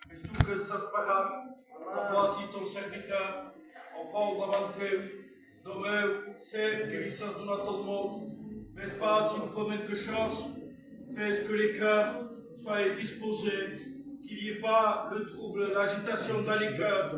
Mais tout que ça se passe, voici ton serviteur, on prend devant eux, demain, c'est que l'issance de notre monde, mais pas si on commet quelque chose, fais ce que les cœurs soient disposés, qu'il n'y ait pas le trouble, l'agitation dans les cœurs.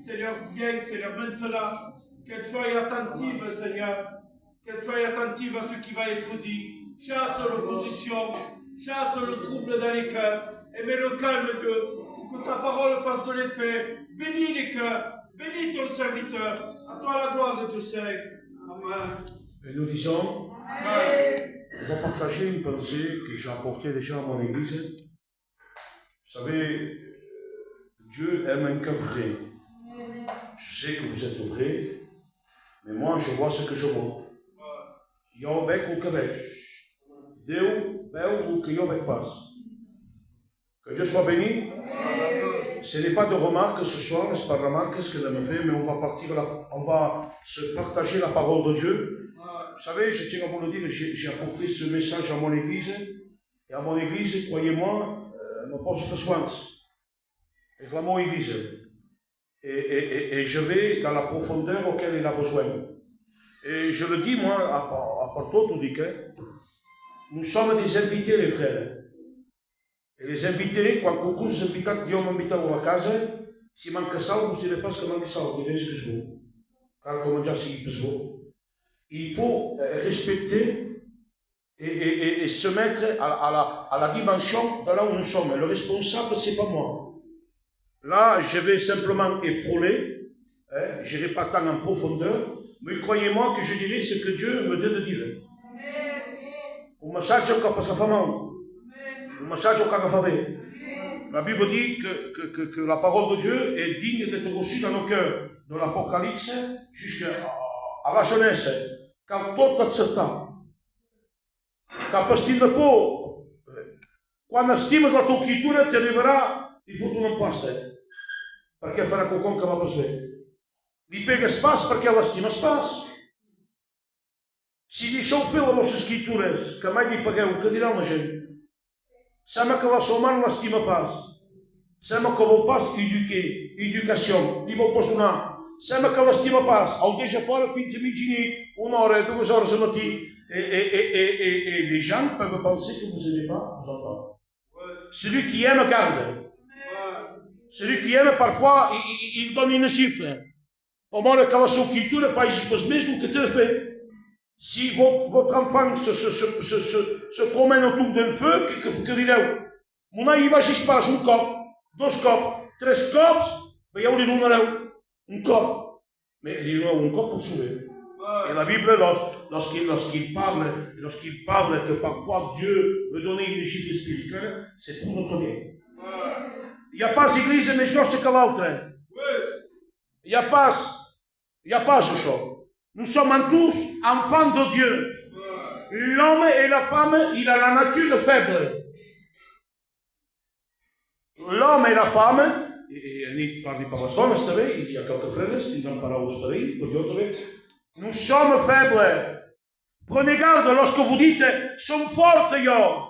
Seigneur, viens, Seigneur, maintenant, qu'elle soit attentive, Seigneur, qu'elle soit attentive à ce qui va être dit. Chasse l'opposition, chasse le trouble dans les cœurs, et mets le calme, Dieu, pour que ta parole fasse de l'effet. Bénis les cœurs, bénis ton serviteur. À toi la gloire de Dieu Saint. Amen. Et nous disons, on va partager une pensée que j'ai apportée déjà à mon église. Vous savez, Dieu aime un cœur vrai. Je sais que vous êtes vrai, mais moi je vois ce que je vois. Eu vejo o que vejo. Deus vê o que eu passe. Que Dieu soit béni. Ce n'est pas de remarques ce soir, c'est pas de remarques ce que me fait, mais on va se partager la parole de Dieu. Vous savez, je tiens à vous le dire, j'ai apporté ce message à mon église, et à mon église, croyez-moi, me pose besoin. C'est la mon église. Et je vais dans la profondeur auquel il a besoin. Et je le dis, moi, à Porto, tout dit que nous sommes des invités, les frères. E les invités, quand qualcuno si invita, io mi invitavo a casa, si manca salvo, si ne pas que manca salvo, il est ce que je veux. Car comme déjà si il faut respecter et se mettre à la dimension de là où nous sommes. Le responsable, c'est pas moi. Là, je vais simplement effroler, je n'irai pas tant en profondeur, mais croyez-moi que je dirai ce que Dieu me dit de dire. Un message parce que fa mal. Un message au cagafavé. La Bible dit que la parole de Dieu est digne d'être reçue dans nos cœurs, de l'Apocalypse jusqu'à la jeunesse. Quand tout accepta. Quand tu ne pas, quand estimes la tua cultura, ti arriverà il futuro non paste. Perché farà qualcuno che va per sé. Li pega espaço perché l'estima espaço. Si deixou fer les vostres escritures, que mai li pagueu, que dirà la gent? Sembla que la sua mare l'estima pas. Sembla que vol pas educació, li vol pas donar. Sembla que l'estima pas, el deixa fora fins a mitjanit, 1 hora, 2 hores al matí. Et les gens peuvent penser que vous n'aimez pas vos enfants. Celui qui aime garde. Celui qui aime, parfois, il donne une chiffre. Pour moi, que la sua culture fasse le mesmo que tu le fais. Si votre enfant se promène autour d'un feu, que direu? Mon il va juste pas un cop, 2 cops, 3 cops, veieu li donareu un cop. Mais li donareu un cop pour sauver. Et la Bible, lorsqu'il parle que parfois Dieu veut donner une chiffre spirituelle, c'est pour notre bien. Il n'y a pas d'église mais grosse que l'autre. Il n'y a pas ce chose. Nous sommes tous enfants de Dieu. L'homme et la femme, il a la nature faible. L'homme et la femme, et ni parli per les dones també, i hi ha quelques fredes, tindran paraules per dir, per jo també. Nous sommes faibles. Prenez garde lorsque vous dites, som forts jo.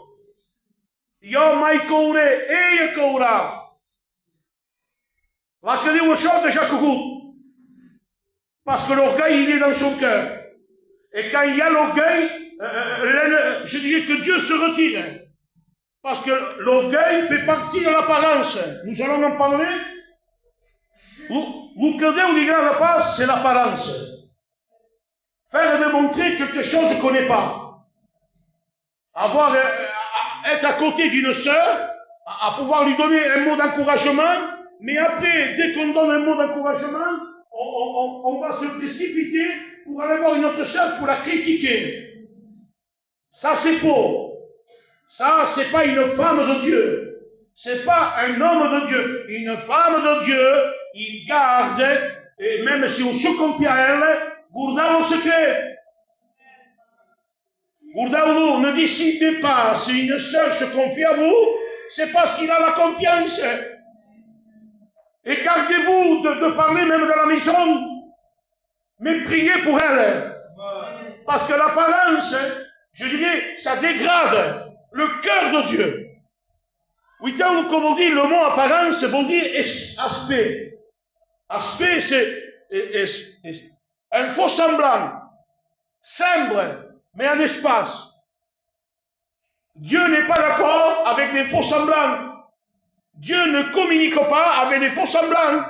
Jo mai cauré, ella caurà. La que diu això déjà cogut. Parce que l'orgueil, il est dans son cœur. Et quand il y a l'orgueil, je dirais que Dieu se retire. Parce que l'orgueil fait partie de l'apparence. Nous allons en parler. Vous que Dieu lui garde pas, c'est l'apparence. Faire démontrer quelque chose que je ne connais pas. Être à côté d'une sœur, à pouvoir lui donner un mot d'encouragement, mais après, dès qu'on donne un mot d'encouragement, on va se précipiter pour aller voir une autre sœur pour la critiquer. Ça, c'est faux. Ça, c'est pas une femme de Dieu. C'est pas un homme de Dieu. Une femme de Dieu, il garde, et même si on se confie à elle, gardez le secret. Gardez-le, ne décidez pas. Si une sœur se confie à vous, c'est parce qu'il a la confiance. Et gardez-vous de parler même de la maison, mais priez pour elle. Parce que l'apparence, je dirais, ça dégrade le cœur de Dieu. Oui, comme on dit, le mot apparence veut dire aspect. Aspect, c'est un faux semblant. Semble, mais en espace. Dieu n'est pas d'accord avec les faux semblants. Dieu ne communique pas avec les faux semblants.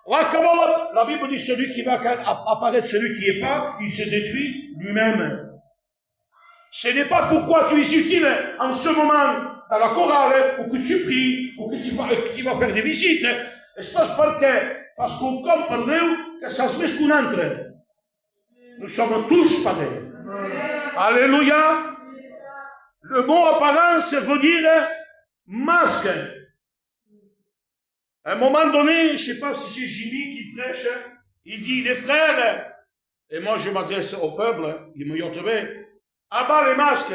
Là, comment la Bible dit, celui qui va apparaître, celui qui n'est pas, il se détruit lui-même. Ce n'est pas pourquoi tu es utile en ce moment dans la chorale, ou que tu pries, ou que tu vas faire des visites. C'est parce qu'on comprend que ça se met ce qu'on entre. Nous sommes tous pareils. Alléluia. Le mot apparence veut dire masque. À un moment donné, je ne sais pas si c'est Jimmy qui prêche, il dit, les frères, et moi je m'adresse au peuple, il me yotterait, abat les masques.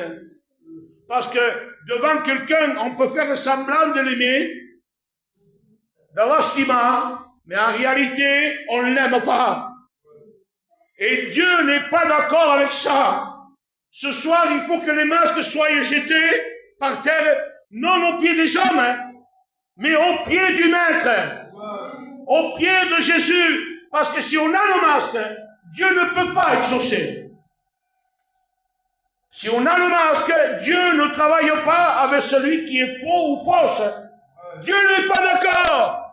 Parce que devant quelqu'un, on peut faire semblant de l'aimer, de l'estima, mais en réalité, on ne l'aime pas. Et Dieu n'est pas d'accord avec ça. Ce soir, il faut que les masques soient jetés par terre, non au pied des hommes, mais au pied du Maître, au pied de Jésus. Parce que si on a le masque, Dieu ne peut pas exaucer. Si on a le masque, Dieu ne travaille pas avec celui qui est faux ou fausse. Dieu n'est pas d'accord.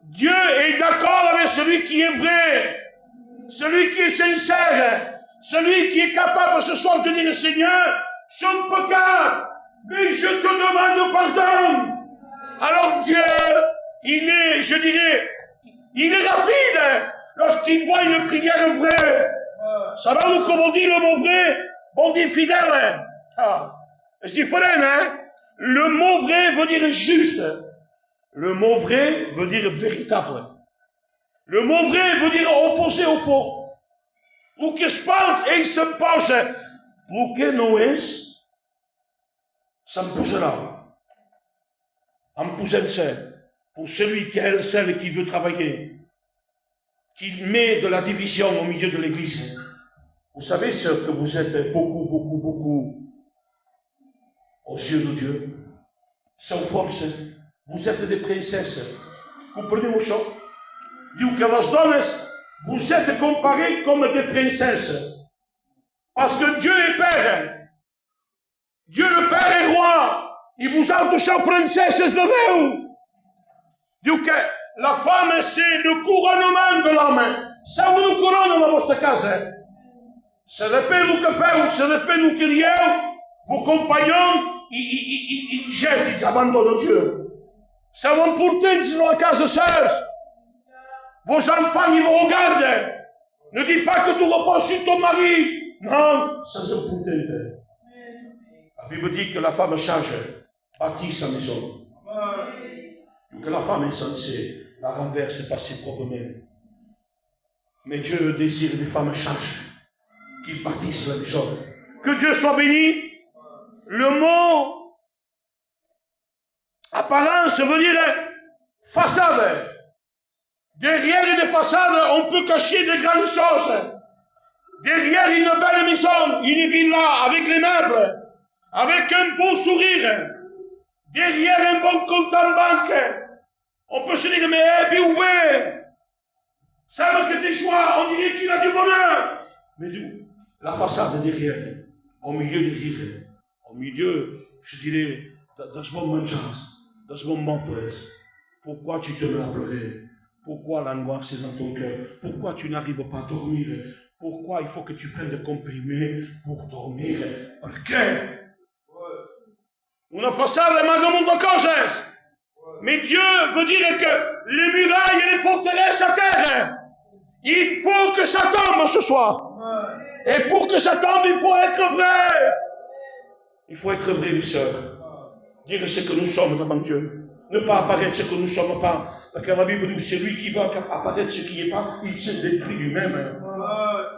Dieu est d'accord avec celui qui est vrai, celui qui est sincère, celui qui est capable ce soir de dire, Seigneur, son péché, mais je te demande pardon. Alors Dieu, il est, je dirais, il est rapide lorsqu'il voit une prière vraie. Ça va nous, comme on dit le mot vrai, on dit fidèle. Ah, c'est différent, hein? Le mot vrai veut dire juste. Le mot vrai veut dire véritable. Le mot vrai veut dire opposé au faux. O que se pense et se passe. O que não é, ça me posera. En posant-se, pour celui qui est celle qui veut travailler, qui met de la division au milieu de l'église. Vous savez ce que vous êtes beaucoup aux yeux de Dieu, sans force. Vous êtes des princesses. Comprenez mon chant? Dit que les donnes, vous êtes comparés comme des princesses. Parce que Dieu est Père. Dieu le Père est roi. Il vous a tous princesses de vous. Dit que la femme, c'est le couronnement de l'homme. Ça vous nous couronne dans votre case. C'est le fait nous que faire, c'est le fait nous qui rions. Vos compagnons, ils jettent, ils abandonnent Dieu. Ça va porter sur la case seule. Vos enfants, ils vous regardent. Ne dis pas que tu reposes sur ton mari. Non, ça c'est important. La Bible dit que la femme change, bâtit sa maison. Que la femme est censée la renverser par ses propres mains. Mais Dieu désire que les femmes changent, qu'ils bâtissent la maison. Que Dieu soit béni. Le mot apparence veut dire façade. Derrière une façade, on peut cacher de grandes choses. Derrière une belle maison, une villa avec les meubles, avec un beau sourire, derrière un bon compte en banque, on peut se dire, mais bien ouvert. Ça veut que tes choix, on dirait qu'il a du bonheur. Mais d'où? La façade derrière, au milieu du rire, au milieu, je dirais, dans ce moment de chance, dans ce moment de presse. Pourquoi tu te mets à pleurer? Pourquoi l'angoisse est dans ton cœur? Pourquoi tu n'arrives pas à dormir? Pourquoi il faut que tu prennes des comprimés pour dormir? Perché? Una façade manca de coses. Mais Dieu veut dire que les murailles et les forteresses à terre, il faut que ça tombe ce soir. Et pour que ça tombe, il faut être vrai. Il faut être vrai, mes sœurs. Dire ce que nous sommes devant Dieu. Ne pas apparaître ce que nous ne sommes pas. Parce que la Bible dit, c'est lui qui va apparaître ce qui n'est pas, il se détruit lui-même.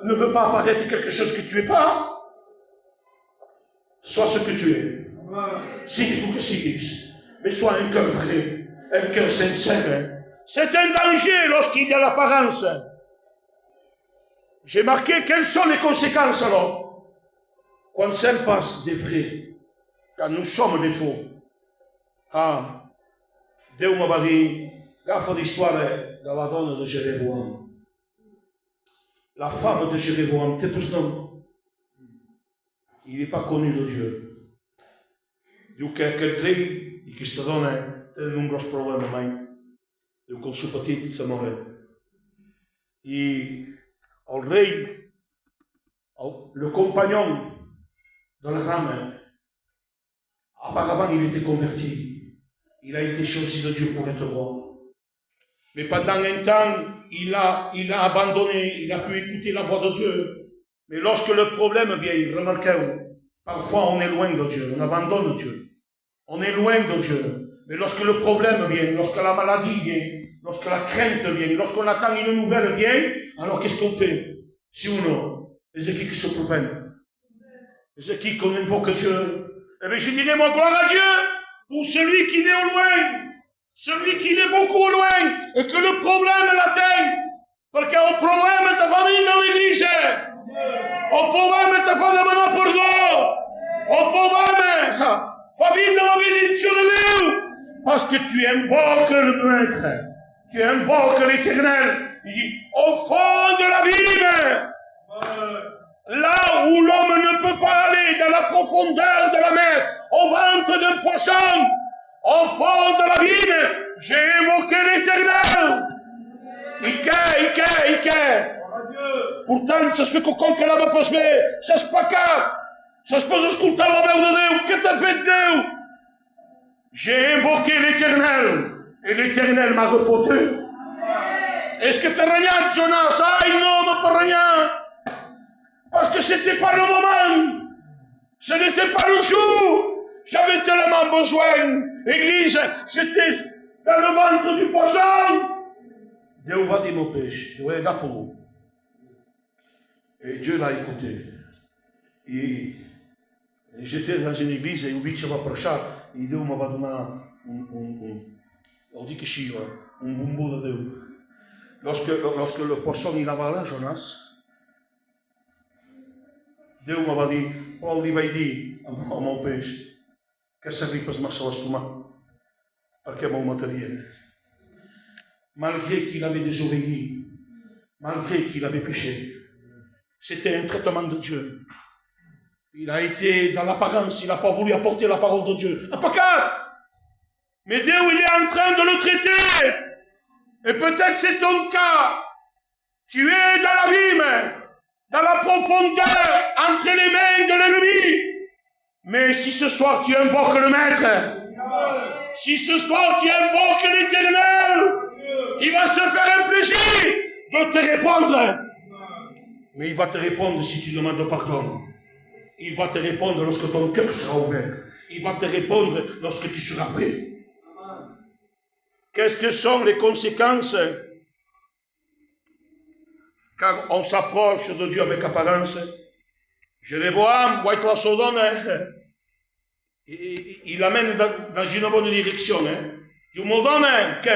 Ne veut pas apparaître quelque chose que tu n'es pas. Sois ce que tu es. Signe pour que signe. Mais sois un cœur vrai, un cœur sincère. C'est un danger lorsqu'il y a l'apparence. J'ai marqué quelles sont les conséquences alors. Quand ça passe des vrais, car nous sommes des faux. Ah, Dieu m'a dit, gaffe l'histoire de la donne de Jéroboam. La femme de Jéroboam, t'es tous nom. Il n'est pas connu de Dieu. Diu que aquest rei i aquesta dona tenen un gros problema mai. Diu que el seu petit se mor. I el rei, le compagnon de la femme, auparavant il était converti. Il a été choisi de Dieu pour être roi. Mais pendant un temps, il a abandonné, il a pu écouter la voix de Dieu. Mais lorsque le problème vient, remarquez-vous, parfois on est loin de Dieu, on abandonne Dieu. On est loin de Dieu. Mais lorsque le problème vient, lorsque la maladie vient, lorsque la crainte vient, lorsqu'on attend une nouvelle vient, alors qu'est-ce qu'on fait? Si ou non? Et c'est qui se propène? Et c'est qui qu'on invoque Dieu? Eh bien, je dirais, moi, gloire à Dieu, pour celui qui est au loin, celui qui est beaucoup au loin, et que le problème l'atteigne. Parce qu'au problème de ta famille dans l'église, au problème de ta femme de pardon, au problème, famille de la bénédiction de Dieu, parce que tu invoques le maître, tu invoques l'éternel. Il dit, au fond de l'abîme, là où l'homme ne peut pas aller, dans la profondeur de la mer, au ventre d'un poisson, au fond de l'abîme, j'ai invoqué l'éternel. Ike. Pourtant, ça se fait qu'on que là-bas peut se faire, ça se pacat, ça se peut escoltar la veu de Déu, que t'ha fait Déu? J'ai invoqué l'éternel, et l'éternel m'a répondu. Est-ce que t'as rien, Jonas? Ah, non, pas rien. Parce que c'était pas le moment. Ce n'était pas le jour. J'avais tellement besoin. Église, j'étais dans le ventre du poisson. Dieu va dire mon péché. Dieu est gafou. Et Dieu l'a écouté. Et j'étais dans une église et lui se va prêcher. Et Dieu m'a donné on dit que je suis un bumbo de Dieu. Lorsque le poisson il avala Jonas, Dieu m'a dit, Paul lui va dire à mon pêche, que ça ne pas marcher l'estomac, parce que mon matériel. Malgré qu'il avait désobéi, malgré qu'il avait péché, c'était un traitement de Dieu. Il a été dans l'apparence, il n'a pas voulu apporter la parole de Dieu. Mais Dieu, il est en train de le traiter. Et peut-être c'est ton cas. Tu es dans l'abîme, dans la profondeur, entre les mains de l'ennemi. Mais si ce soir tu invoques le Maître, si ce soir tu invoques l'Éternel, il va se faire un plaisir de te répondre. Mais il va te répondre si tu demandes pardon. Il va te répondre lorsque ton cœur sera ouvert. Il va te répondre lorsque tu seras prêt. Qu'est-ce que sont les conséquences quand on s'approche de Dieu avec apparence? Jéroboam, voit la Sodome, il l'amène dans une bonne direction. Du moment que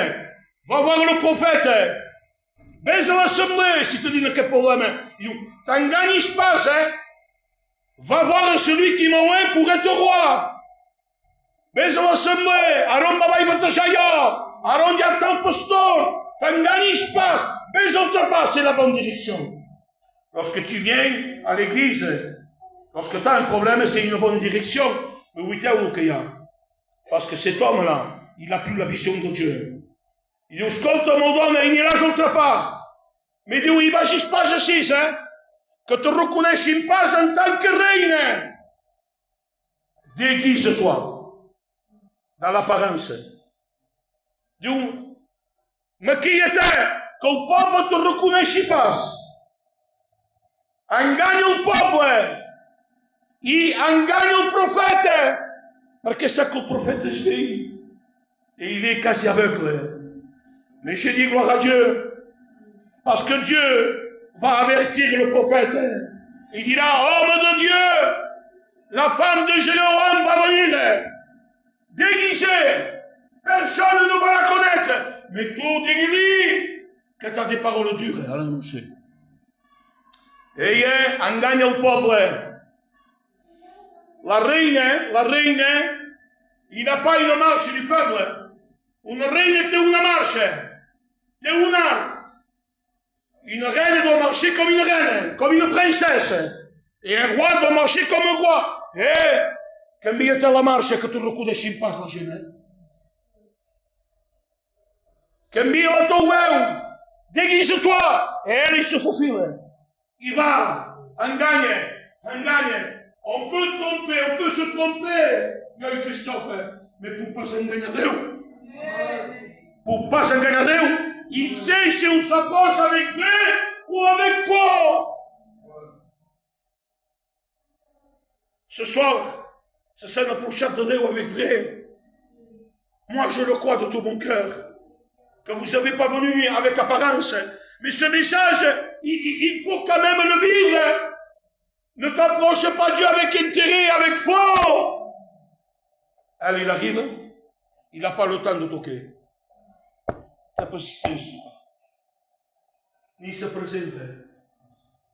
va voir le prophète, baise l'assemblée, si tu dis quel problème, t'en gagnes pas, va voir celui qui m'a oint pour être roi. Baise l'assemblée, Aaron Babaï Batashaya, Aaron Yatan Pastor, t'en gagnes pas, baise l'autre pas, c'est la bonne direction. Lorsque tu viens à l'église, lorsque tu as un problème, c'est une bonne direction. Mais oui, parce que cet homme-là, il n'a plus la vision de Dieu. Il dit, ascolte mon donne, il n'y l'ajoute pas. Mais il dit, il va juste pas ici, que te reconnaisses pas en tant que reine. Déguise-toi dans l'apparence. Dit, mais qui était que le peuple te reconnaisse pas? Engane le peuple. Il engane le prophète. Parce que c'est que le prophète se fait. Et il est quasi aveugle. Mais je dis gloire à Dieu. Parce que Dieu va avertir le prophète. Il dira, homme de Dieu, la femme de Jéroboam va venir. Déguisée. Personne ne va la connaître. Mais tout dit que tu as des paroles dures à l'annoncer. Et engane le peuple. La reine, il n'a pas une marche du peuple. Une reine, c'est une marche. C'est une arme. Une reine doit marcher comme une reine, comme une princesse. Et un roi doit marcher comme un roi. Cambia-te la marcha que tu recudes em paz la gent. Cambia la ton eu. Déguise-toi. Et elle, il se faufile. Il va. Engagne. On peut tromper, on peut se tromper. Il y a eu Christophe. Mais pour pas s'engager Déu. Pour pas s'engager Déu, il sait si on s'approche avec vrai ou avec faux. Ce soir, c'est ça notre prochaine de Déu avec vrai. Moi, je le crois de tout mon cœur. Que vous n'avez pas venu avec apparence. Mais ce message, il faut quand même le vivre. Ne t'approche pas Dieu avec intérêt, avec faux. Elle, il arrive, il n'a pas le temps de toquer. Il se présente.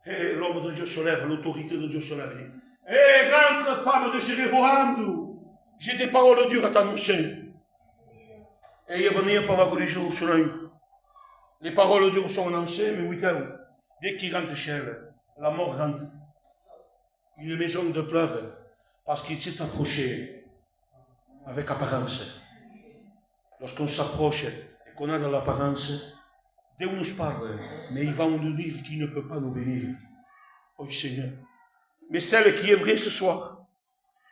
Et l'homme de Dieu se lève, l'autorité de Dieu se lève. Et rentre, femme de Jéréboam, j'ai des paroles dures à t'annoncer. Et il est venu par la guérison sur l'œil. Les paroles dures sont annoncées, mais oui, dès qu'il rentre chez elle, la mort rentre. Une maison de pleurs, parce qu'il s'est approché avec apparence. Lorsqu'on s'approche et qu'on a de l'apparence, Dieu nous parle, mais il va nous dire qu'il ne peut pas nous bénir. Oh Seigneur. Mais celle qui est vraie ce soir,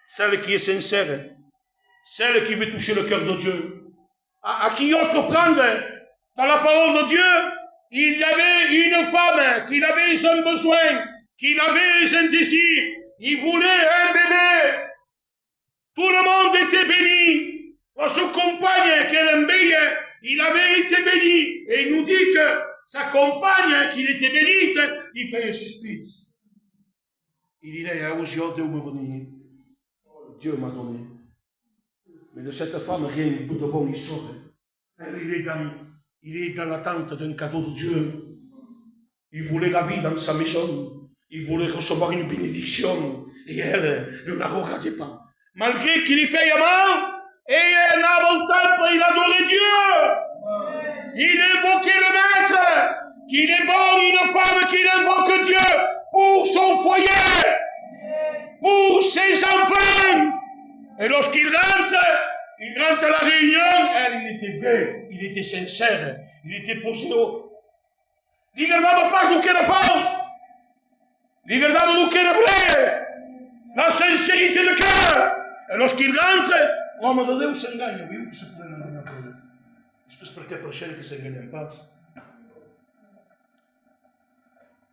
celle qui est sincère, celle qui veut toucher le cœur de Dieu, à qui autre prendre dans la parole de Dieu, il y avait une femme qui avait un besoin, qui avait un désir, il voulait un bébé. Tout le monde était béni. Son compagne qui aimait, il avait été béni. Et il nous dit que sa compagne, qui était bénite, il fait un suspicice. Il dirait, Dieu m'a donné. Mais de cette femme, rien de bon il sort. Il est dans l'attente d'un cadeau de Dieu. Il voulait la vie dans sa maison. Il voulait recevoir une bénédiction. Et elle ne la regardait pas. Malgré qu'il y fait mal, et elle n'a le temple, il adorait Dieu. Il invoquait le maître. Qu'il est bon, une femme qui invoque Dieu pour son foyer, pour ses enfants. Et lorsqu'il rentre à la réunion, elle, il était vrai, il était sincère, il était posé au. Riguardava pas no que era falso, riguardava no que era vrai, la sincérité de cœur. Et lorsqu'il rentre, l'homme de Deus s'engage, viu que se podem enganar por ele. Isto é porque é para que se enganem paz.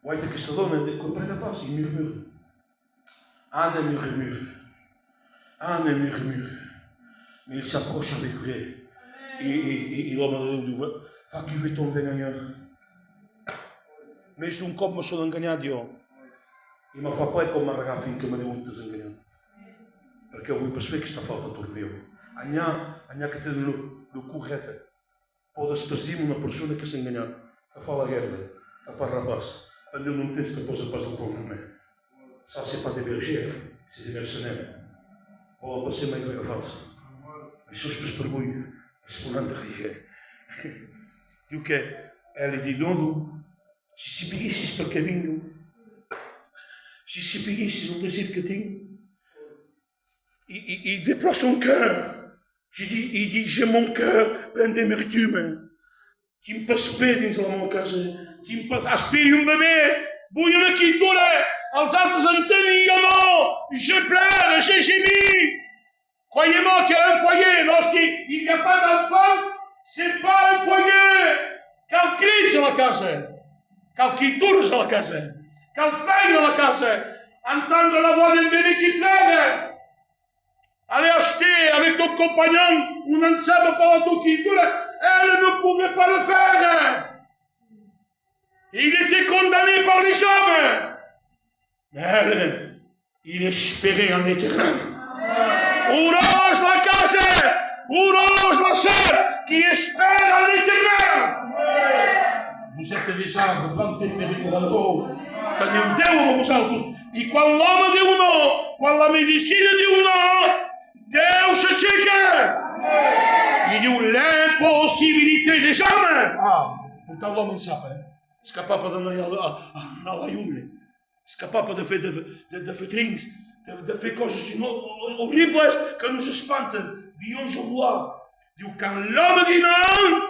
O aite que se dona de comprendre la paz, il murmure. Anne murmure. Mais il s'approche avec vrai. Et l'homme de Deus va qui veut tomber ailleurs. Mais un cop me sono ingagnato io. E mi fa poi come ragazzi che mi devono ingaggiare. Perché vuoi per che sta falta torneo. Agna che te lo correte. Pode spestir uma pessoa que se engana. Que fala guerra. Que para rapaz. Quando eu não tenho que pôr a paz do povo, ça c'est pas des bergers, c'est des mercenaires. On va passer ma guerre falsa. Mais ça je peux se pergunter. Je peux l'entendre. Diu que elle dit non. Se seguisses pelo caminho, se seguisses o desejo que tenho, il déploie son cœur. Il dit, j'ai mon cœur plein d'amertume. Tu me passes dins la meva casa, tu me passes, aspire un bébé, vull una criatura, els altres entenen, jo no, je pleure, j'ai gémi. Croyez-moi qu'un foyer, lorsqu'il n'y a pas d'enfant, c'est pas un foyer. Cal crits a la casa. Cal criatures a la casa, cal feina a la casa, entendre la voix d'un bébé qui pleure. Aller acheter avec ton compagnon un ensemble pour la tua criature, elle ne pouvait pas le faire. Il était condamné par les hommes. Mais elle, il espérait en éternel. Ourange la casa, ourange la sœur qui espère en l'éternel. Vous êtes déjà replantés predicando. Tenham Deus nos altos. E quando l'uomo di uno, quando la medicina di uno, Deus se chega. Il dit l'impossibilité des hommes. Pourtant l'homme ne sait pas. C'est capable d'aller à la jungle. C'est capable de faire de things, de faire choses horribles que nous espantent. Dit on se voit. Dit quand l'homme dit non,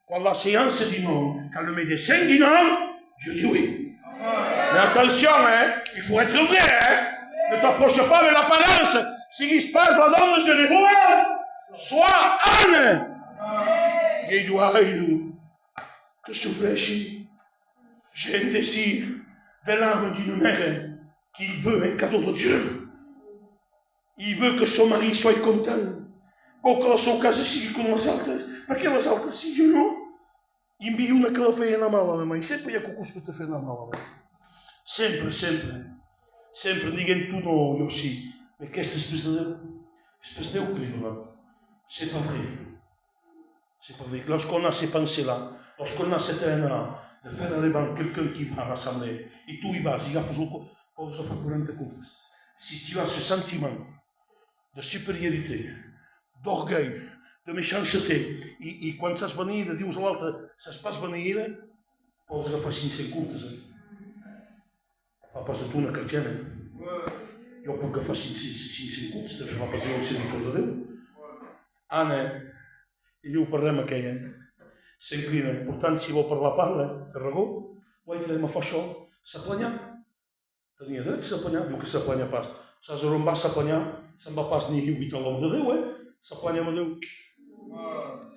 quand la science dit non, quand le médecin dit non, je dis oui. Mais attention, hein, il faut être vrai. Hein. Ne t'approche pas avec l'apparence. Ce qui se passe là-dedans, je les vois. Sois Anne. Et il doit que souffler. J'ai un désir de l'âme d'une mère qui veut un cadeau de Dieu. Il veut que son mari soit content. Ou que son cas sigui con les altres. Perquè les altres sí, jo no. I envio una que la feia anar mal a la mãe. Sempre hi ha cucús per te fer anar mal a la mãe. Sempre, sempre. Sempre diguem tu no, jo sí. Mais qu'est-ce que espèce de Déu? Espèce de Déu que li dona. C'est pas vrai. C'est pas vrai. Lorsqu'on a ces pensées-là, lorsqu'on a cette haine-là, de faire aller devant quelqu'un qui va rassembler, et tu y vas, il va faire pose fa 40 comptes. Si tu as ce sentiment de supériorité, d'orgueil, de méchanceté, i quan saps venir i dius a l'altre, saps pas venir, pots agafar 500 comptes. Fa pas de tu una cristiana. Jo puc agafar 500 comptes, te fa pas de un servitor de Déu. Anna, i diu, parlem aquella. S'inclina. Portant, si vol parlar, parla. Tarragó. Guai, que me fa això. S'aplanyar. Tenia dret a s'aplanyar. Diu que s'aplanya pas. Saps on va s'aplanyar? Se'n va pas ni 8 a l'home de Déu, S'aplanya amb Déu.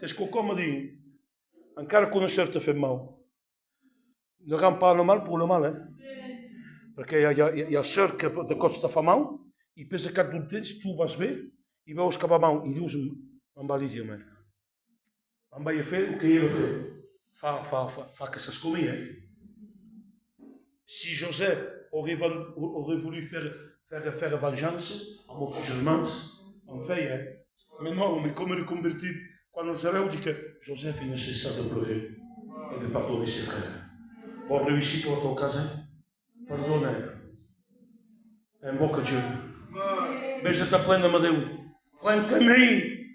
És quelcom a dir. Encara conèixer-te ha fet mal. No agafem pas el mal per el mal, Perquè hi ha cert que de cop te fa mal i pes de cap d'un temps tu vas bé i veus que va mal i dius, me'n va dir, home. Me'n vaig a fer el que hi he de fer. Fa que s'escomia. Si Joseph aurait voulu faire vengeance amb els germans, en feia. Mais non, mais com era convertit, quan els veu, dic que Joseph il ne cessa de pleurer et de pardonner ses frères. Bon réussit pour ton cas, perdona. Invoca Dieu. Beija-te plena amb Déu. Plena-me.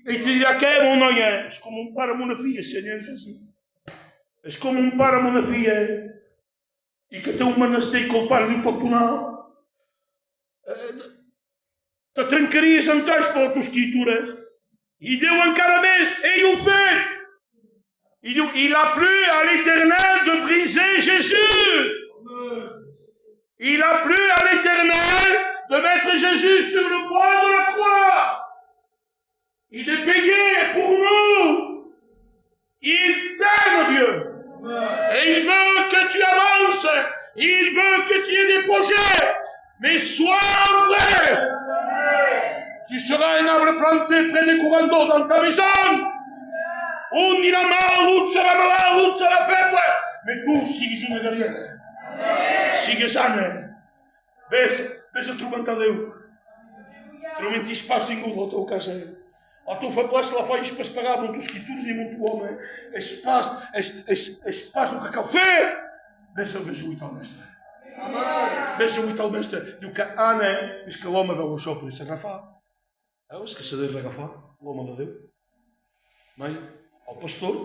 E te dirà que é, mon noia? És com un pare amb una filla, Senyor Jesús. És com un pare amb una filla i que té un menester que el pare li pot donar. Te trencaries en tres per les teves criatures. I Déu encara més, ell ho fait. Il dit, il a plu à l'Éternel de briser Jésus. Il a plu à l'Éternel de mettre Jésus sur le bois de la croix. Il est payé pour nous. Il t'aime, Dieu. Et il veut que tu avances. Il veut que tu aies des projets. Mais sois vrai. Tu seras un arbre planté près des courants d'eau dans ta maison. Un ira mal, un serà malalt, un serà feble. Mais tu siguis una guerrera. Sigues sana. Ves a trobar-te a Déu. Tu no mentis pas ningú de la teva casa. La tua feblesa la facis pas pagar amb els escritures i amb el teu home. És pas el que cal fer. Ves a uit al mestre. Ves a uit al mestre. Diu que Anna, és que l'home veu això per s'agafar. És que s'ha de regafar l'home de Déu. Mai, el pastor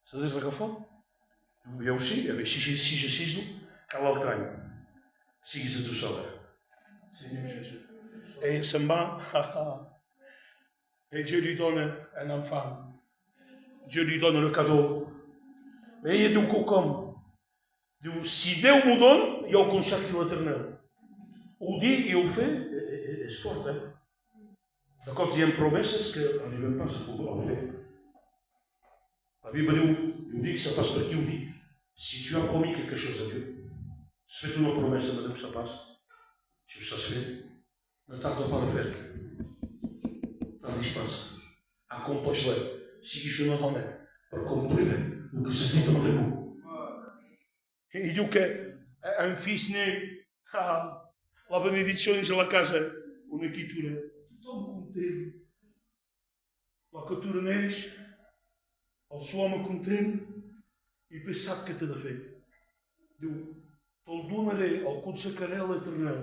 s'ha de regafar. Diu, sí, a veure si je sis que l'altre any siguis a tu sola. Senyor Jesús. Et se'n va. Et Dieu lui donne un enfant. Dieu lui donne le cadeau. Mais il diu quelcom. Diu, si Déu m'ho donne, jo ho consacro a l'Eternel. Ho dic i ho fer és fort, D'acord, hi ha promeses que arribem pas a poder fer. La Bible diu, ho dic, ça passe per qui ho dic. Si tu as promis quelque chose à Dieu, fais une promesse à Dieu, ça passe. Si ça se fait, ne tarde pas à le faire. T'en dispense. Accomplis-le. Si je me donne pour accomplir le que se dit devant vous. Il dit qu'un fils né, la bénédiction est à la casa, une écriture. Tothom content. La que tu neix, el seu home content, e pensar que te fé. Diu, te'l donaré al consacraré a l'Eternel.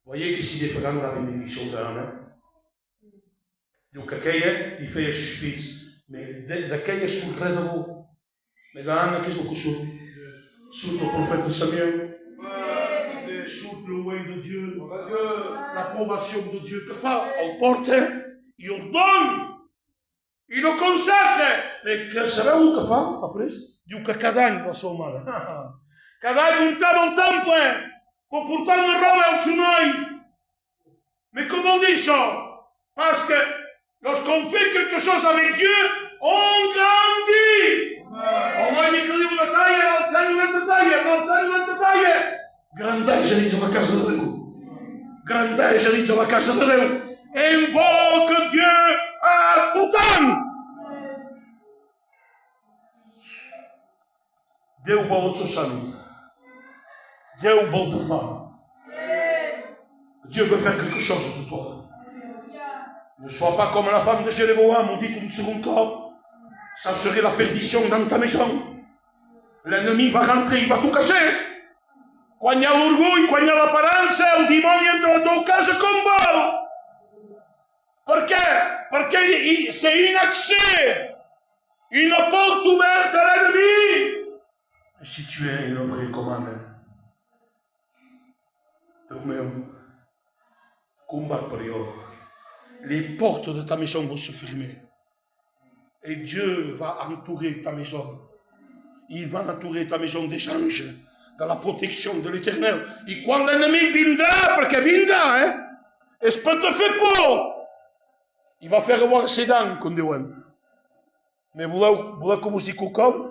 Voyez que s'il est faisant la bénédiction d'Anna. Diu que aquella li feia sospits, però d'aquella surt res de bo. Mais d'Anna, què és el que surt? Surt el profeta Samuel. Surt l'ouïe de Dieu, l'approbation de Dieu. Que fa? El porta i el dona. I no consacra. Però sabeu el que fa, après? Diu que cada any la sua mare. Cada any muntava al temple per portar una roba al seu noi. Mais comment dit ça? Parce que lorsqu'on fait quelque chose avec Dieu, on grandit. On va mica diu una talla, l'altre una altra talla, l'altre una altra talla. Grandesa dins la casa de Déu. Grandesa dins la casa de Déu. Invoque Dieu à tout temps. Déu vol el seu salut. Déu vol parlar. Dieu veut faire quelque chose de toi. Ne sois pas comme la femme de Jéroboam, on dit qu'une seconde cop, ça serait la perdition dans ta maison. L'ennemi va rentrer, il va tout casser. Quan hi ha l'orgull, quan hi ha l'aparença, el dimoni entra a la teva casa com vol. Per què? Perquè c'est un accès, une porte ouverte à l'ennemi. Et si tu es un vrai commandant, Déu meu, combat per jo. Les portes de ta maison vont se fermer. Et Dieu va entourer ta maison. Il va entourer ta maison des anges, de la protection de l'Éternel. Et quand l'ennemi viendra, parce qu'il viendra, et je peux te faire por, il va faire voir ses dents, com diuen. Mais voleu que vos dic com?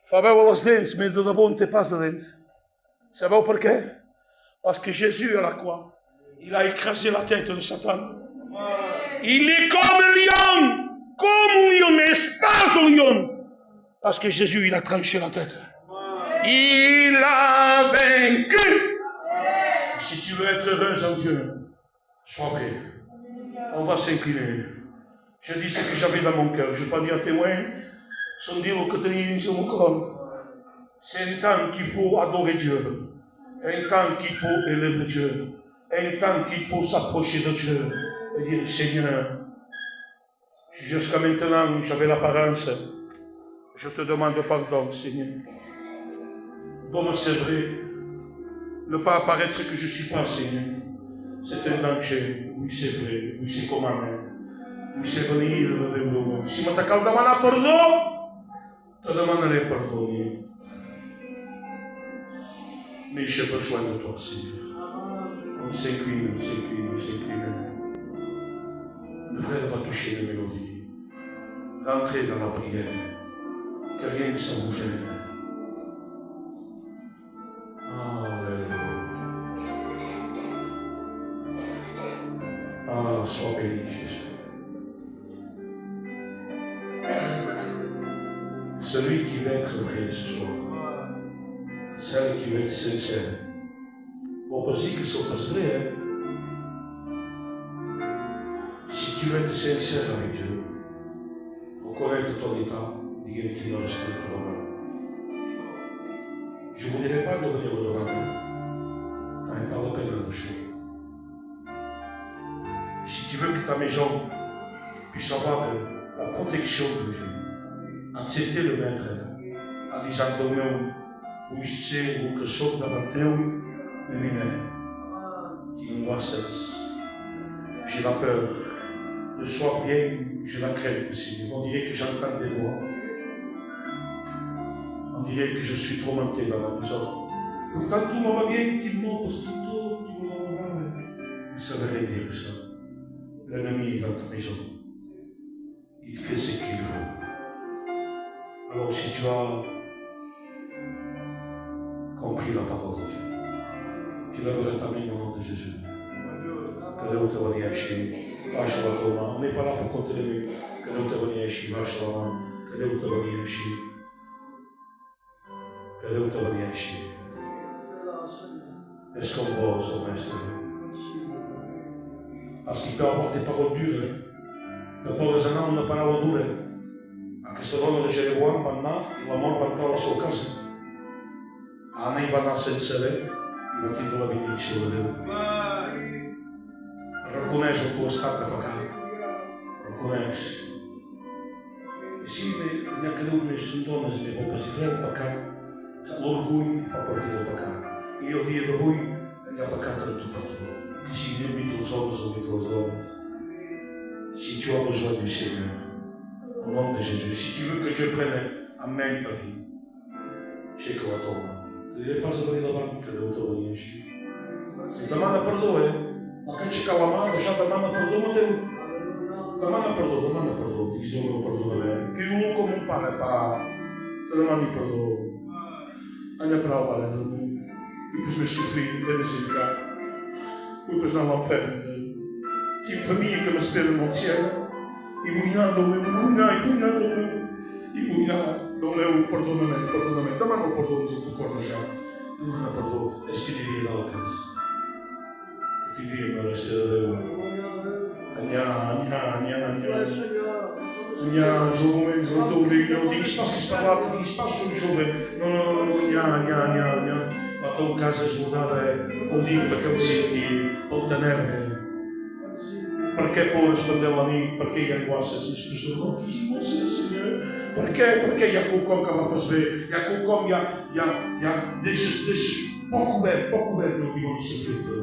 Fa veure les dents, mais de debò en té pas de dents. Sabeu per què? Parce que Jésus à la croix, il a écrasé la tête de Satan. Il est comme un lion, mais pas un lion. Parce que Jésus, il a tranché la tête. Il a vaincu. Si tu veux être heureux en Dieu, sois prêt. On va s'incliner. Je dis ce que j'avais dans mon cœur. Je ne vais pas dire témoin, sans dire ce que tenais sur mon corps. C'est un temps qu'il faut adorer Dieu. Un temps qu'il faut élever Dieu. Un temps qu'il faut s'approcher de Dieu. Et dire, Seigneur, jusqu'à maintenant, j'avais l'apparence. Je te demande pardon, Seigneur. Bon, c'est vrai. Ne pas apparaître ce que je ne suis pas, Seigneur. C'est un danger. Oui, c'est vrai. Oui, c'est comme un. Oui, c'est venir vers nous. Si je te demande pardon, te demanderai pardon. Mais j'ai besoin de toi, Seigneur. On s'incline, on s'incline, on s'incline. Le frère va toucher les mélodies. Rentrer dans la prière. Que rien ne s'en vous gêne. Alléluia. Ah, sois béni, Jésus. Celui qui veut être vrai ce soir, celle qui veut être sincère. On peut dire que c'est pas vrai, hein? Si tu veux être sincère avec Dieu, reconnaître ton état, dis-tu dans le esprit de l'homme. Je ne vous dirai pas de venir au-devant d'eux, car il pas la peine de toucher. Si tu veux que ta maison puisse avoir la protection de Dieu, accepter le maître, en disant de meu, où je sais où que sóc davant teu, mais mine, tinc angoisses, j'ai la peur, le soir vient, j'ai la crainte aussi. On dirait que j'entends des voix. On dirait que je suis tourmenté dans la maison. Pourtant, tout me va bien, intimement, postito, tout me va bien. Ça ne veut rien dire, ça. L'ennemi est dans ta maison. Il fait ce qu'il veut. Alors, si tu as compris la parole de Dieu, tu lèveras ta main au nom de Jésus. Que Dieu te bénisse. On n'est pas là pour compter les mains. Que Dieu te bénisse. Que Dieu te bénisse. Que Dieu te bénisse. Est-ce qu'on pose au Maître? Parce qu'il peut avoir des paroles dures. Dopo les années, on a parlé au dure. Aquesta dona de Jeroboam va anar i la mort va entrar a la seva casa. Anna hi va anar sense saber i va tindre la benedicció de Déu. Reconeix el teu estat de pecat. Reconeix. I si n'hi ha que Déu més dones més boques i el pecat, l'orgull fa partir del pecat. I el dia d'avui hi ha pecat en tot per tu. Que sigui enmig dels homes o enmig de les dones. Si tu as besoin du Seigneur, au nom de Jésus, si tu veux que Dieu prenne en main ta vie, sais que la tombe. Tu ne devais pas venir davant que Déu te venir. Et demana perdó, La que aixecar la mà, deixar demana perdó a Déu. Demana perdó. Dius, Déu meu, perdona-me. Crio-lo com un pare, pa. Te demani perdó. Anya prou, Pare, Déu meu. I pues me sofrir, me desitjar. Vull pas anar a l'enfern. Tinc família que m'espera en el ciel. I vull anar del meu, I vull anar del meu, perdona-me. Demana perdó dins el teu cor d'això. Demana perdó. És que diria d'altres. Que diria la resta de Déu. Anyà, és el moment del teu rei. No diguis pas que has parlat, diguis pas que soc jove. No, anyà. La teva casa és mudada, vol dir perquè em senti, vol tenir-me. Per què plores per Déu a mi? Per què hi ha guasses? Després de no, qui hi ha, Senyor? Per què hi ha quelcom que va pas bé? Hi ha quelcom, hi ha... Deix poc obert, no diuen la feta.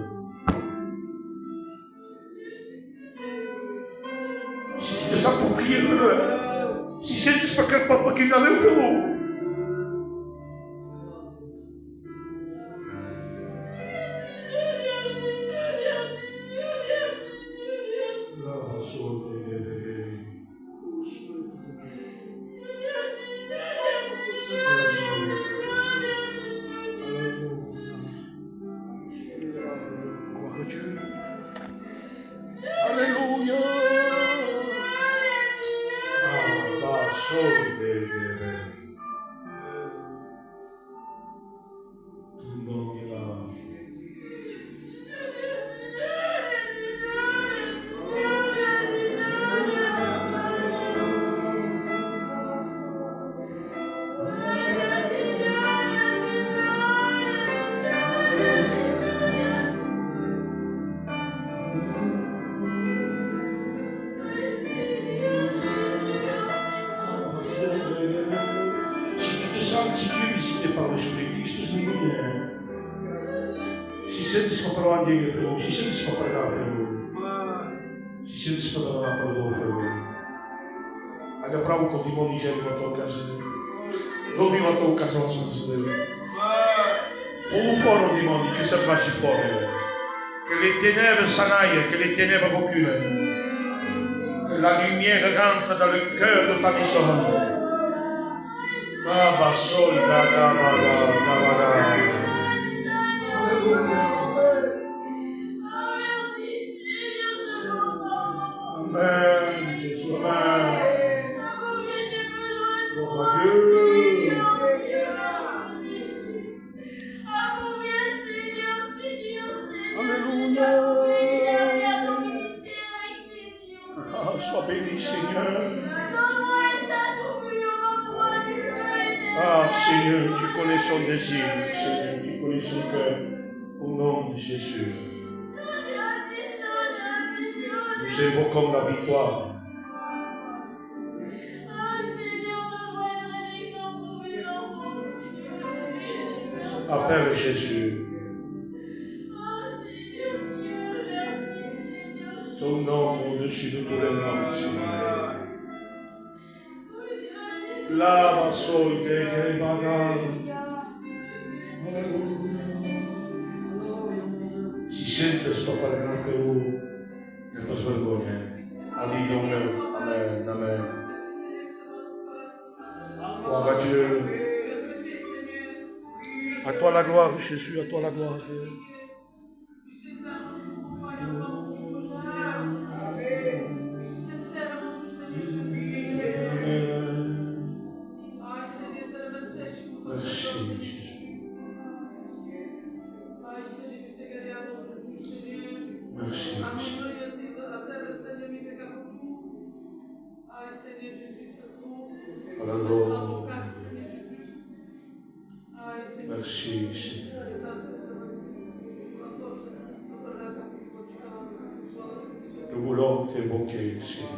Si tu te sap per qui fer-ho, si sentes per què hi ha Déu, feu-ho. Que el dimoni geni la tua casa. Doni la tua casa a les mans de Déu. Fou-lo fora el dimoni, que se'n vagi fora. Que les ténèbres s'en aillent, que les ténèbres reculent. Que la lumière rentre dans le cœur de ta maison. Basol, Amen, Jésus, amen. Sois béni, Seigneur. Seigneur, tu connais son désir. Seigneur, tu connais son cœur. Au nom de Jésus. Nous évoquons la victoire. Appelle Jésus. Ton nom au-dessus de tous les noms, Seigneur. Lava soy de bagar. Si sentes paparegar feu, ne pas vergonya. Ali Déu meu. Amen. Gloire à Dieu. À toi la gloire, Jésus, à toi la gloire. voulons t'évoquer, Seigneur.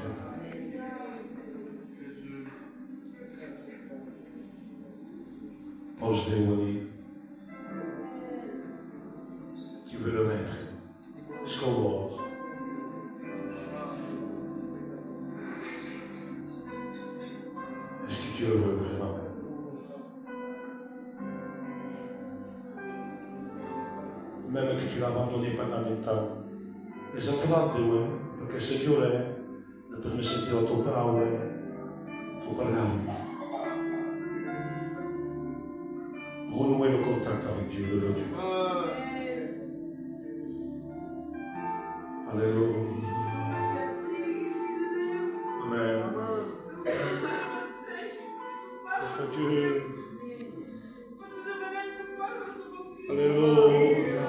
Poche démonie. Tu veux le mettre. Scolos. Est-ce que tu le veux vraiment? Même que tu l'as abandonné pendant longtemps. Les enfants de Dieu, perché il Signore ha permesso la tua parola, tuo parlare. Renouer le contact avec Dieu de Dieu. Alléluia. Amen. Merci Dieu. Alléluia.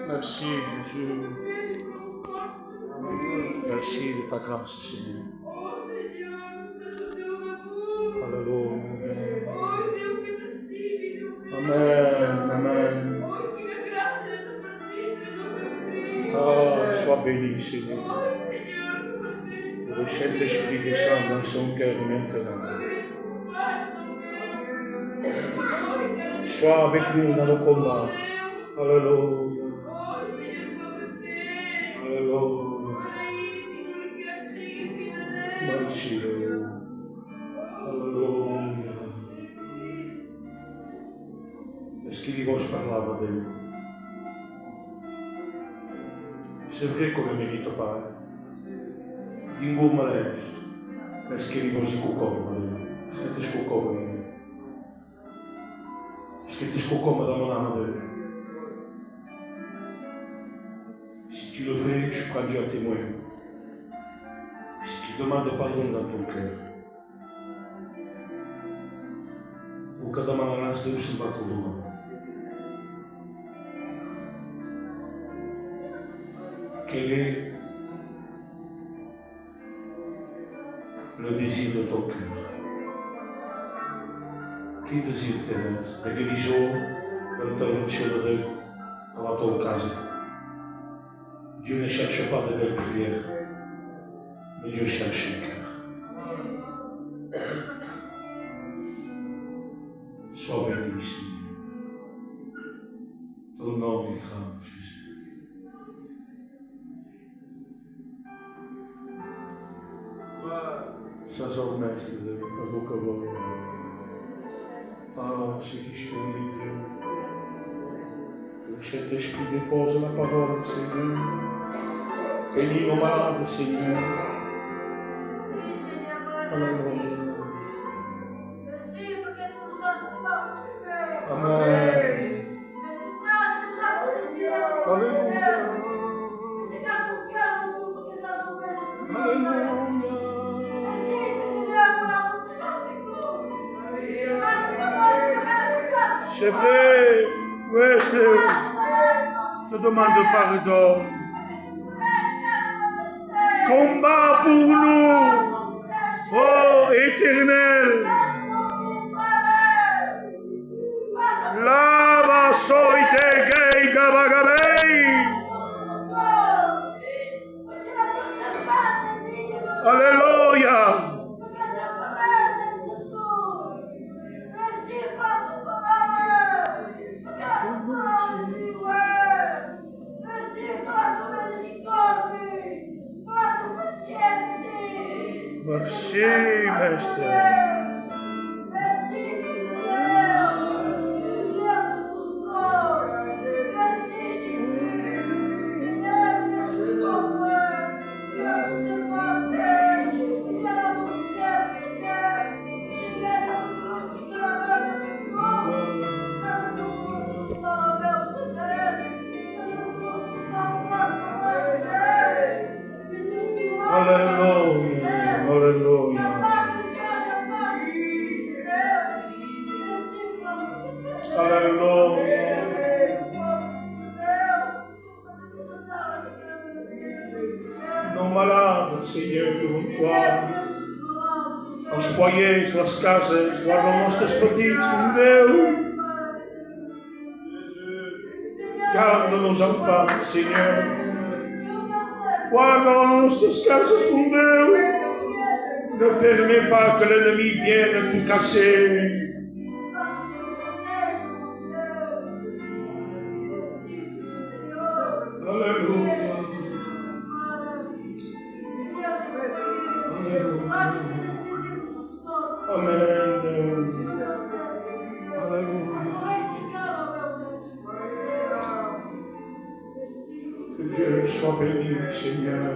Merci Jésus. Merci de ta grâce, Seigneur. Alléluia. Amen. Amen. Ah, sois béni, Seigneur. Le Saint-Esprit descend dans son cœur maintenant. Sois avec nous dans le combat. Alléluia. Alléluia. Merci. Alléluia. Est-ce qu'il voce parlava di lui? C'est vrai qu'on ne mérite pas. Dingo malais. Est-ce qu'il voce qualcosa? Est-ce que tu es qualcosa? Est-ce que tu es qualcosa dans mon âme? Si tu le fais, je prends Dieu à témoin. Si tu demandes pardon dans ton cœur, ou que demandarás Deus se bate o mão. Quel est le désir de ton cœur? Qui désire-t-il? La guérison, l'intervention de Dieu dans ton cas. Dieu ne cherche pas de belles prières, mais Dieu cherche un cœur. Sois béni, Seigneur. Ton nom est grand, Jésus. Sazão mestre, faz o calor. Ah, Santo Espírito. O Saint-Esprit dépose la parole, Seigneur. Bénis nos malades, Seigneur. Alléluia. Amen. Alléluia. Alléluia. C'est vrai, oui, je te demande pardon. Combat pour nous, oh éternel. Lava soite gay gabagabei. Alléluia. Merci, Mestre. Alléluia, alléluia. Alléluia. Nos malades, Seigneur, devant toi. Aos foyers, nas casas, guarda nossos petitos, meu Deus. Garde nos enfants, Seigneur. Guarda les nostres cases, mon Dieu. Ne permets pas que l'ennemi vienne tout casser. Alléluia. Amen. Alléluia. Que Dieu soit béni, Seigneur.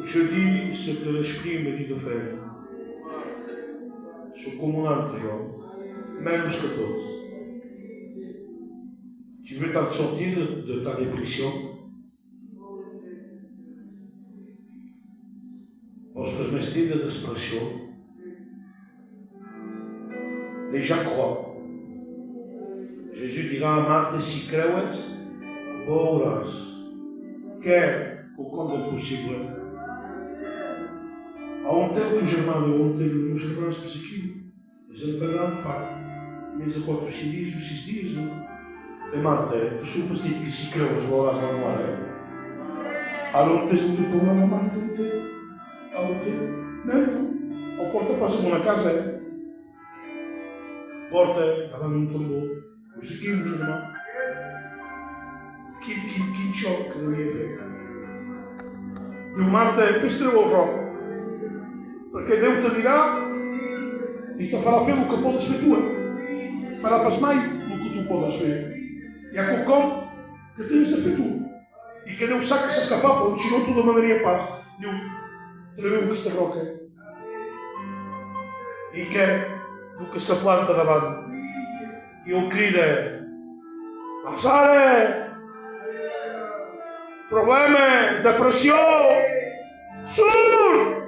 Je dis ce que l'Esprit me dit de faire. Ce commandant, même ce que tous. Tu veux t'en sortir de ta dépression? Posso vestir de despressió. Déjà crois. Jésus dira à Marthe, si creues, veuràs. Quer que o quando é possível. Há tempo que o germano, os germanos que aqui, eles entraram, mas agora tu se diz, os dias, não? E Marta, tu supras que si creues, veuràs lá no ar. Allora tens muito problema, Marta, não tem. Não, a porta passa por uma casa. Porta, estava num tambor. Os seguimos, irmão. Que choque que devia haver. Deu Marta, fez-te o rogo. Porque Deus te dirá e te fará ver o que podes ver tu. Fará para mais o que tu podes ver. E há cocão que tens de ver tu. E que Deus saca-se a escapar, onde chegou toda a maneira paz. Deus, tremeu que esta roca e quer do que essa planta da banda. E eu queria Lazare, problema, depressão, sur.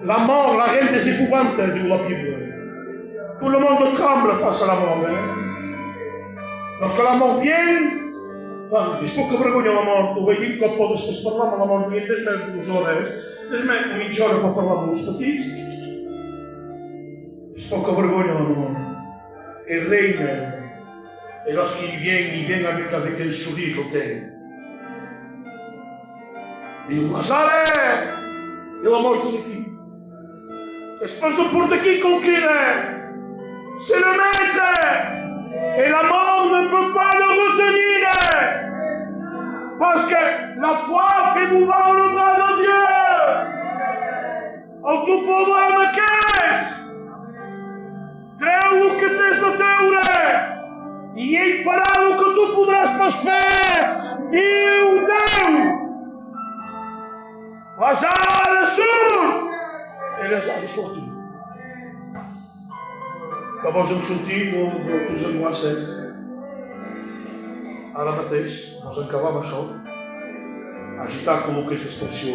La mort, la reine des épouvantes, dit la Bible. Tout le monde tremble face à la mort. Lorsque la mort vient, és pouca vergonha la mort. O veí que podes parlar amb la mort dia, des-me 2 hores, des-me mitja hora per parlar amb els petits. És poca vergonha la mort. El reina. Et lorsqu'il vient avec un sourire hautain. Diu, Lazare! E la mort és aquí. Després de portar aquí qu'on crida. C'est le maître! Et la mort ne peut pas le retenir. Parce que la foi fait mouvoir le bras de Dieu. En tout problème qu'est-ce? Treu o que tens de treure. E ell farà el que tu podràs pas fer. Diu Déu. Lazare surt. I Lazare sortit. Que vols en sortir de tus angoisses. Ara mateix, ens acabam això, agitar com el que és l'expressió.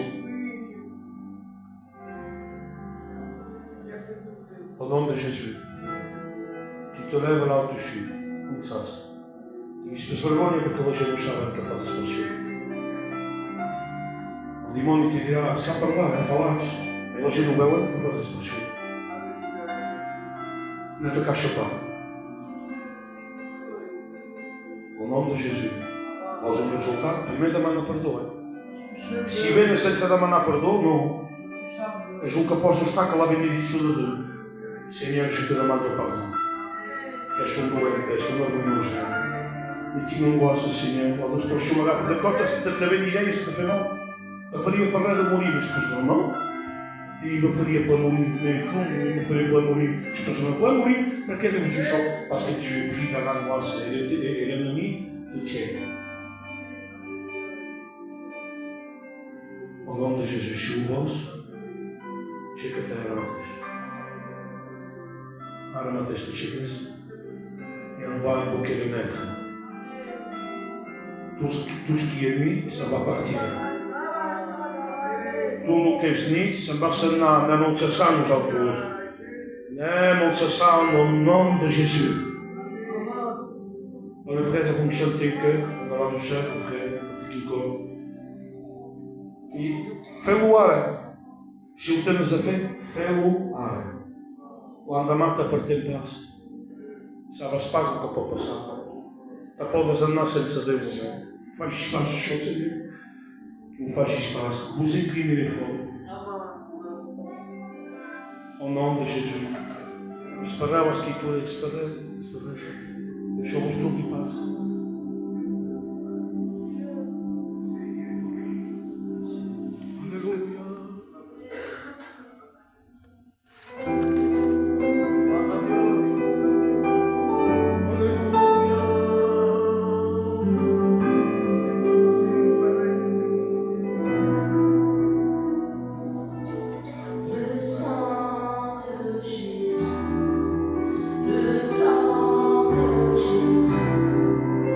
Au nom de Jésus, tu te lèves là au-dessus, com saps. Tinguis més vergonya perquè la gent no saben que fas expressió. El dimoni te dirà, està parlant, falaix, i la gent no veuen que fas expressió. Ne te cache pas. Au nom de Jésus, vols un resultat? Primer demana perdó. Si vens sense demanar perdó, no. És el que posa obstacle a la benedicció de Déu. Seigneur, je te demande pardon. És un dolent, és una orgullosa. I tinc angoixa, Seigneur. La despressió m'agafa de coses que te beniré i se te fa mal. Te faria parlar de morir després del mal. I no faria per morir, com no faria per morir? Si tu no pots morir, per què dius això? Parce que tu es pris dans l'angoisse et l'ennemi te tient. Au nom de Jésus, si ho vols, aixeca't ara mateix. Ara mateix t'aixeques et on va invoquer le Maître. Tout ce qui est nuit, ça va partir. Tot el que és nit se'n va sanar, anem on cessar nosaltres. Anem on cessar en el nom de Jésus. Le frère vont chanter en chœur, dans la douceur, le frère, petit cor. I feu-ho ara. Si ho tens de fer, feu-ho ara. L'endemà t'apartem pas. Sabes pas el que pot passar. a porta za nas senza Deus. Faz espaço, Senhor. Não faz espaço. Vous imprimez les fonds. Au nom de Jésus. Esperava a Escritura, esperava. Deixamos tudo em paz. Aleluia. Le sang de Jésus, le sang de Jésus.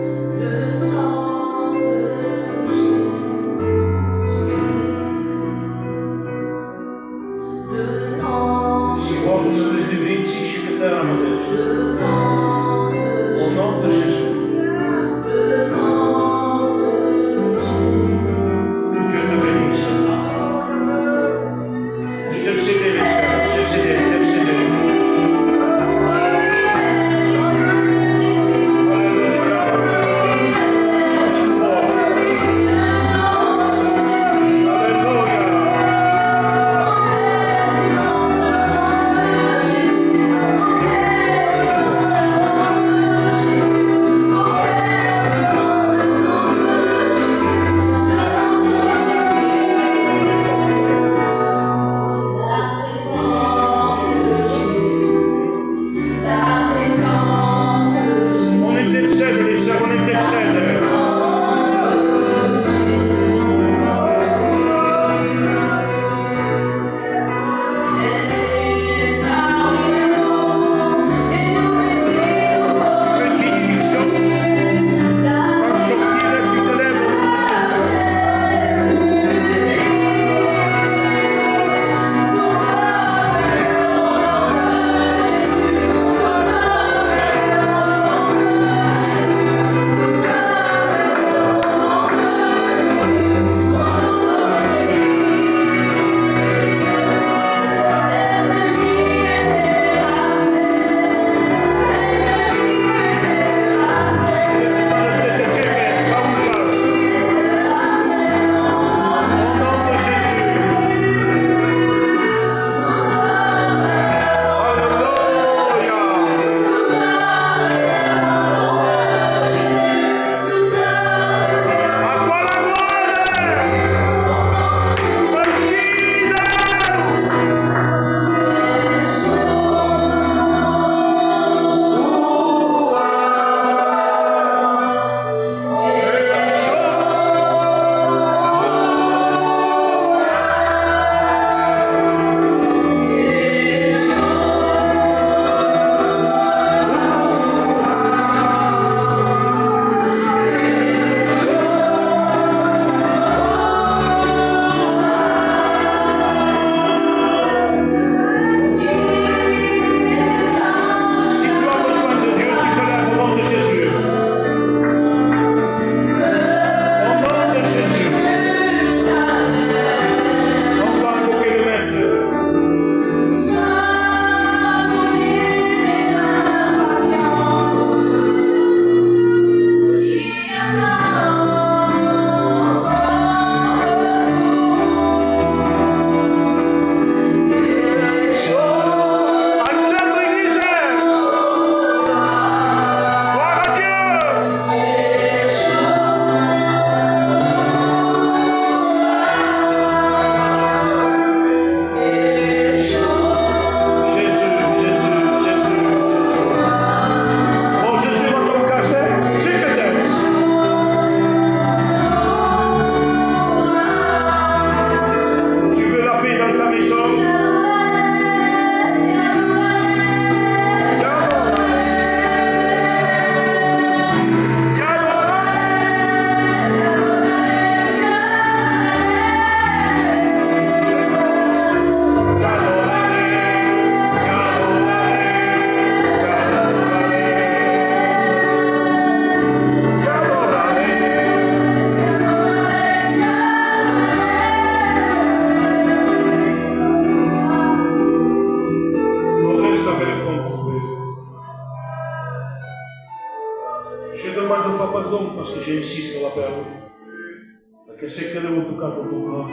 j'insiste l'appel. Perché sai che devo toccare il tuo cuore.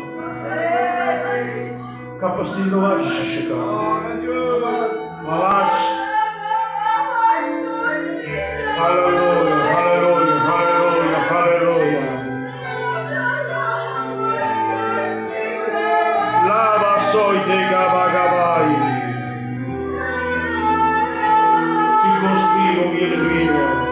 Capastino lasci cercare. Ma lasci. Alleluia, alleluia, alleluia, alleluia. Lava soi de gabagabai. Si costruirono le ruine.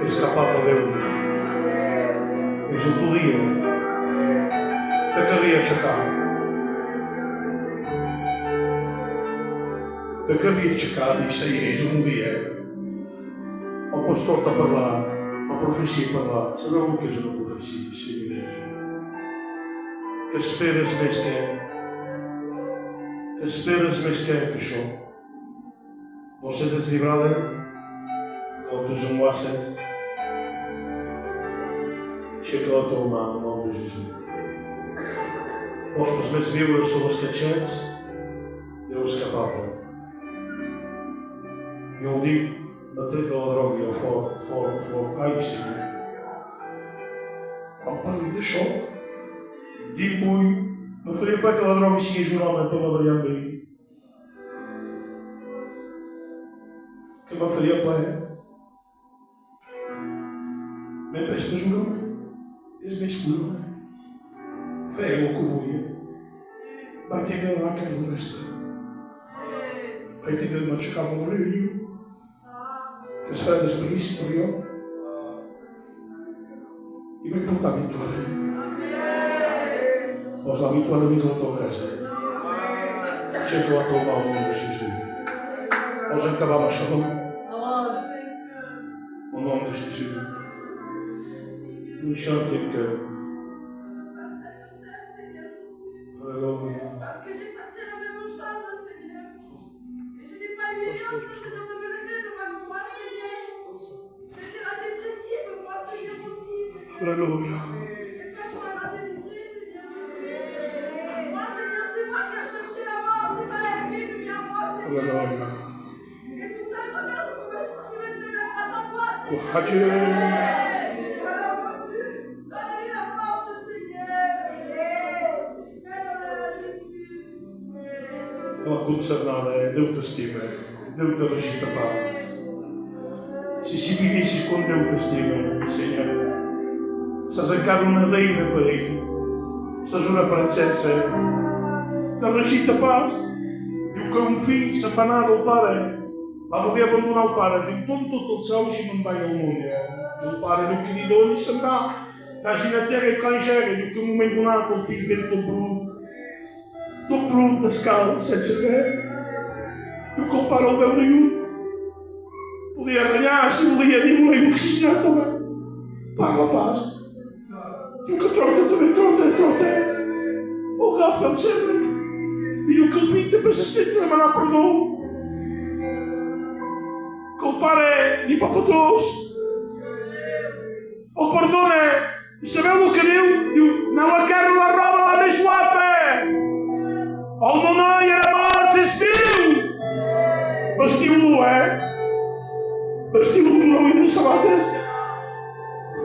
Escapava dele. Mas eu podia. Te queria checar. Te queria checar, disse a igreja um dia. O pastor está para lá, a profecia para lá. Sabe o que é uma profecia? Disse a igreja. Que esperas mais quer. Que esperas mais quer, cachorro. Você deslibrada? Outros não vocês. Chega ao teu mão, no nome de Jesus. Mostra as minhas Bíblias sobre as cachetes, Deus capaz. E eu digo, bater aquela droga e eu forte, ai Senhor. Qual pali de show? Digo muito, não faria para aquela droga e tinha jornalmente para abrir bem. Que me faria para ela? Men best bezoelen, is misboelen. Veel koeien. Bij die wil ik er lusten. Bij die wil dat je kan worden. Dus verder is precies voor jou. Je bent tot aan victoire. Als la victoire is op ton casa. C'è tua tua mano de Jésus. Als een kabama shalom. Au nom de Jésus. Nous chantons que. Alléluia. Parce que j'ai passé la même chose, Seigneur. Et je n'ai pas eu honte, Seigneur, de me lever devant toi, Seigneur. J'étais la dépressive, moi, Seigneur, aussi, Seigneur. Alléluia. Et personne ne m'a délivré, Seigneur. Moi, Seigneur, c'est moi qui ai cherché la mort, c'est pas elle qui est venue à moi, Seigneur. Alléluia. Et pourtant, regarde comment je suis maintenant grâce à toi, Seigneur. Pour Dieu. Donne-lui la force, Seigneur. Aide-le, Jésus. Ela concernada deu-te estima, deu-te regita paz. Se vivisses com Deus estima, Senhor, se arrancaram na reina para ele, se una princesa, te regita paz. Diu que un fill s'empanà del pare, va voler abandonar el pare, diu tot el cel si me'n vaig al món. El pare diu que li doni se'n va, vagi a terra estrangera, diu que en un moment donat el fill ben tot brut, descalç, sense res. Diu que el pare el veu de lluny. Podia arranhar, si volia dir, volia oxigenar também. Parla, paz. E o que trota também, trota. O Rafa me sempre. E o que eu vi, depois as tentes também não perdoam. Colpare, li fa para todos. O perdona. E sabeu o que deu? Diu, não a quero a roba lá na chuapa. O não era morte, espiu. Bastiu-lo, Bastiu-lo, tu não ias sabates.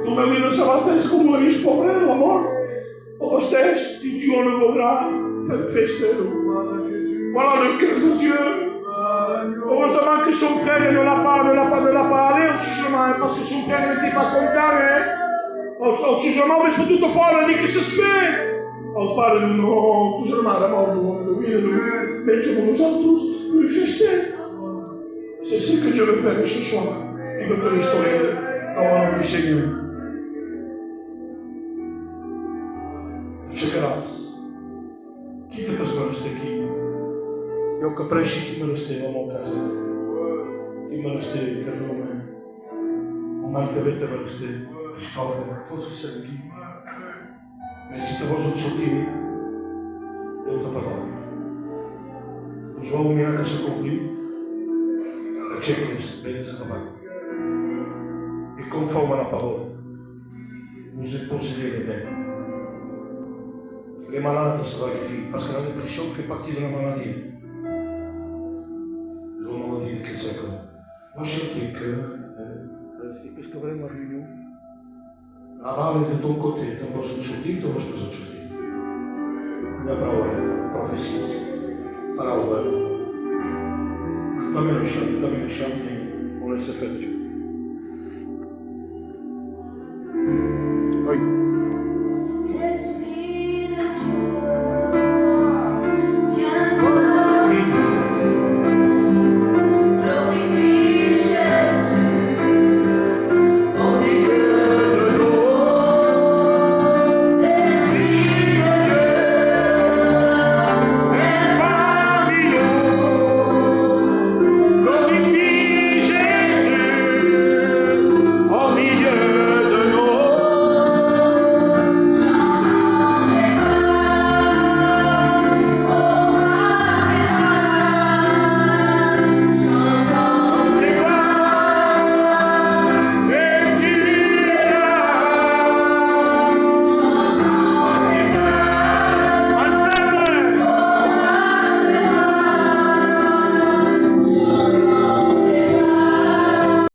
Tu não ias sabates como não ias pobre, o amor. O bastes, e o tio não voudra. Festeiro. Voilà le cœur de Dieu. Heureusement que son frère ne l'a pas allé au jugement, parce que son frère n'était pas content. Au jugement, mas para tudo fora, nem que se fait. Ao padre, não, tu jurama a morte do homem do medo, mesmo nos outros, le geste. C'est ce que Dieu veut faire ce soir. Il veut te restaurer dans le nom du Seigneur. Chegarás. Quita-te as mãos daqui. Eu que preenchi ti me restei ao meu caso. Ti me restei, Carolina. O mãe também te me restei. Cristóvão, todos que estão aqui. Mas se te vós outros sortir, eu te apago. O João me arranca se cumprir. A checklist, bem desacabar. E conforme na palavra, vous êtes possédés bem. Les malades se voient ici, parce que la dépression fait partie de la maladie. Je vous demande de qu'est-ce que moi je dis que parce que vraiment réunion, la balle est de ton côté, tu vas se sortir, tu vas se sortir. La parole, prophétie, parole. T'amènes le chant, on laisse faire Dieu. Oui.